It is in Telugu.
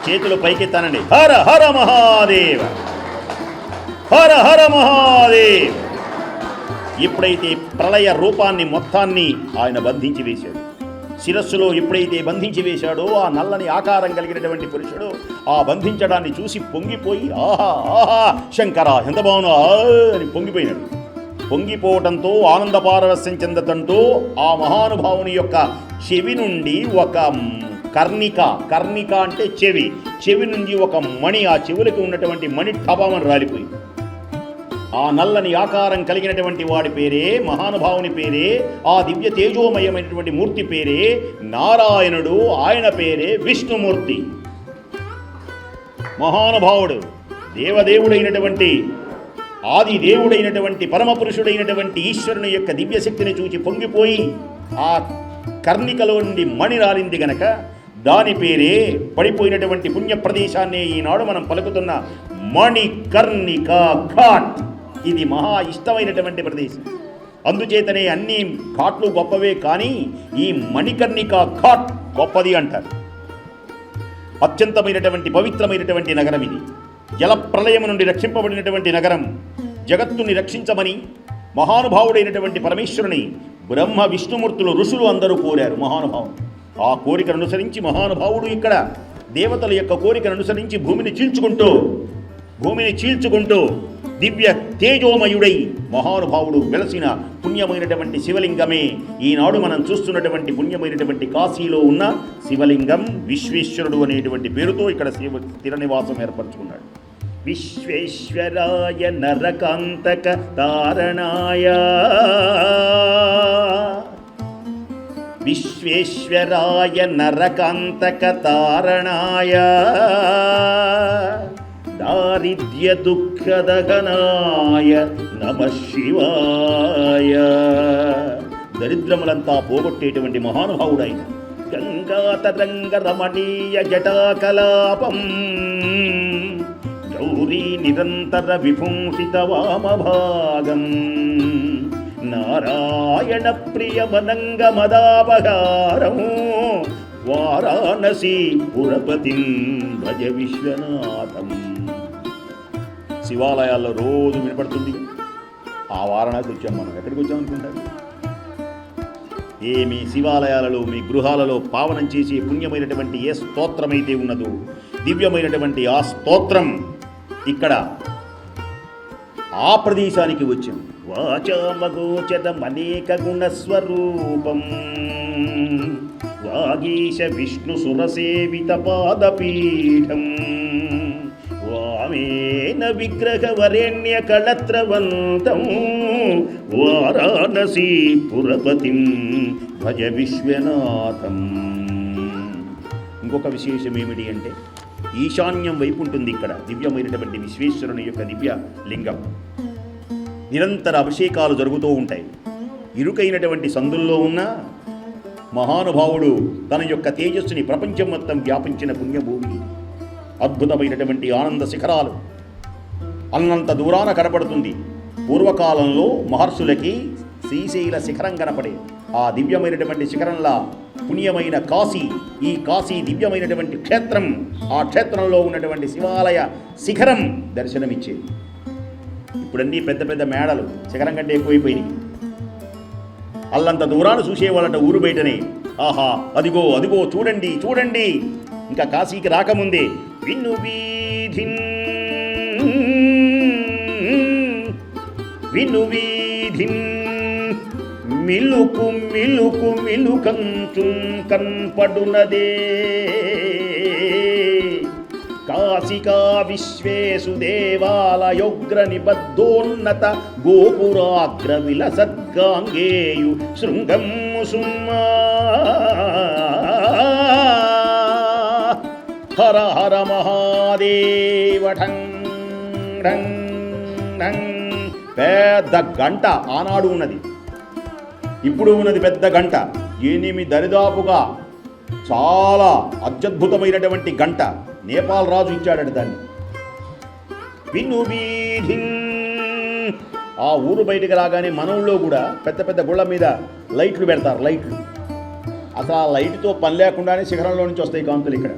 చేతులు పైకెత్తానండి. హర హర మహాదేవ, హర హర మహాదేవ్. ఎప్పుడైతే ప్రళయ రూపాన్ని మొత్తాన్ని ఆయన బంధించి వేశాడు, శిరస్సులో ఎప్పుడైతే బంధించి వేశాడో ఆ నల్లని ఆకారం కలిగినటువంటి పురుషుడు ఆ బంధించడాన్ని చూసి పొంగిపోయి ఆహా ఆహా శంకర ఎంత బాగున్నా అని పొంగిపోయినాడు. పొంగిపోవటంతో ఆనంద పారవస్యం చెందటంతో ఆ మహానుభావుని యొక్క చెవి నుండి ఒక కర్ణిక అంటే చెవి నుండి ఒక మణి, ఆ చెవులకి ఉన్నటువంటి మణి టపామని రాలిపోయింది. ఆ నల్లని ఆకారం కలిగినటువంటి వాడి పేరే, మహానుభావుని పేరే, ఆ దివ్య తేజోమయమైనటువంటి మూర్తి పేరే నారాయణుడు. ఆయన పేరే విష్ణుమూర్తి. మహానుభావుడు, దేవదేవుడైనటువంటి ఆది దేవుడైనటువంటి పరమపురుషుడైనటువంటి ఈశ్వరుని యొక్క దివ్యశక్తిని చూచి పొంగిపోయి ఆ కర్ణికలో నుండి మణి రాలింది గనక దాని పేరే, పడిపోయినటువంటి పుణ్య ప్రదేశాన్ని ఈనాడు మనం పలుకుతున్న మణికర్ణిక ఘాట్. ఇది మహా ఇష్టమైనటువంటి ప్రదేశం. అందుచేతనే అన్ని ఘాట్లు గొప్పవే, కానీ ఈ మణికర్ణిక ఘాట్ గొప్పది అంటారు. అత్యంతమైనటువంటి పవిత్రమైనటువంటి నగరం ఇది. జల ప్రళయము నుండి రక్షింపబడినటువంటి నగరం. జగత్తుని రక్షించమని మహానుభావుడైనటువంటి పరమేశ్వరుని బ్రహ్మ విష్ణుమూర్తులు ఋషులు అందరూ కోరారు. మహానుభావుడు ఆ కోరికను అనుసరించి మహానుభావుడు ఇక్కడ దేవతల యొక్క కోరికను అనుసరించి భూమిని చీల్చుకుంటూ దివ్య తేజోమయుడై మహానుభావుడు వెలసిన పుణ్యమైనటువంటి శివలింగమే ఈనాడు మనం చూస్తున్నటువంటి పుణ్యమైనటువంటి కాశీలో ఉన్న శివలింగం. విశ్వేశ్వరుడు అనేటువంటి పేరుతో ఇక్కడ స్థిర నివాసం ఏర్పరచుకున్నాడు. విశ్వేశ్వరాయ నరకాంతక తారణాయ, విశ్వేశ్వరాయ నరకాంతక తారణాయ, దారిద్ర్య దుఃఖదహనాయ నమః శివాయ. దరిద్రములంతా పోగొట్టేటువంటి మహానుభావుడైన గంగాతరంగ రమణీయ జటాకలాపం, గౌరీ నిరంతర విభూషిత వామభాగం, నారాయణ ప్రియమనంగ మదాపహారం, వారాణసీ పురపతిం భజ విశ్వనాథం. శివాలయాల్లో రోజు వినపడుతుంది. ఆ వారణాసి వచ్చాం మనం. ఎక్కడికి వచ్చామనుకుంటారు? మీ శివాలయాలలో, మీ గృహాలలో పావనం చేసే పుణ్యమైనటువంటి ఏ స్తోత్రమైతే ఉన్నదో, దివ్యమైనటువంటి ఆ స్తోత్రం ఇక్కడ ఆ ప్రదేశానికి వచ్చాం. వాచామగోచరమనేక గుణస్వరూపం, వాగీశ విష్ణు సురసేవిత పాదపీఠం, వామేన విగ్రహ వరేణ్య కళత్రవంతం, వారాణసీ పురపతిం భజ విశ్వనాథం. ఇంకొక విశేషం ఏమిటి అంటే, ఈశాన్యం వైపు ఉంటుంది ఇక్కడ దివ్యమైనటువంటి విశ్వేశ్వరుని యొక్క దివ్య లింగం. నిరంతర అభిషేకాలు జరుగుతూ ఉంటాయి. ఇరుకైనటువంటి సందుల్లో ఉన్న మహానుభావుడు తన యొక్క తేజస్సుని ప్రపంచం మొత్తం వ్యాపించిన పుణ్యభూమి. అద్భుతమైనటువంటి ఆనంద శిఖరాలు అన్నంత దూరాన కనపడుతుంది. పూర్వకాలంలో మహర్షులకి శ్రీశైల శిఖరం కనపడే ఆ దివ్యమైనటువంటి శిఖరంలా పుణ్యమైన కాశీ, ఈ కాశీ దివ్యమైనటువంటి క్షేత్రం, ఆ క్షేత్రంలో ఉన్నటువంటి శివాలయ శిఖరం దర్శనమిచ్చేది. ఇప్పుడన్నీ పెద్ద పెద్ద మేడలు శిఖరం కంటే ఎక్కువైపోయినాయి. అల్లంత దూరాన్ని చూసేవాళ్ళట ఊరు బయటనే. ఆహా అదిగో అదిగో చూడండి చూడండి. ఇంకా కాశీకి రాకముందే విను వీధిన్ మిలుకు మిలుకు మిలుకంచు కన్పడునదే, కాశికా విశ్వేషు దేవాలయోగ్ర నిబద్ధోన్నత గోపురాగ్ర విలసద్గాంగేయు శృంగం సుమ్మా. హర హర మహాదేవ. పెద్ద గంట ఆనాడు ఉన్నది, ఇప్పుడు ఉన్నది పెద్ద గంట. దరిదాపుగా చాలా అత్యద్భుతమైనటువంటి గంట. నేపాల్ రాజు ఇచ్చాడట దాన్ని. విను వీధిన్. ఆ ఊరు బయటికి రాగానే మన ఊళ్ళో కూడా పెద్ద పెద్ద గుళ్ళ మీద లైట్లు పెడతారు. లైట్లు అసలు ఆ లైట్తో పని లేకుండానే శిఖరంలో నుంచి వస్తాయి కాంతులు ఇక్కడ.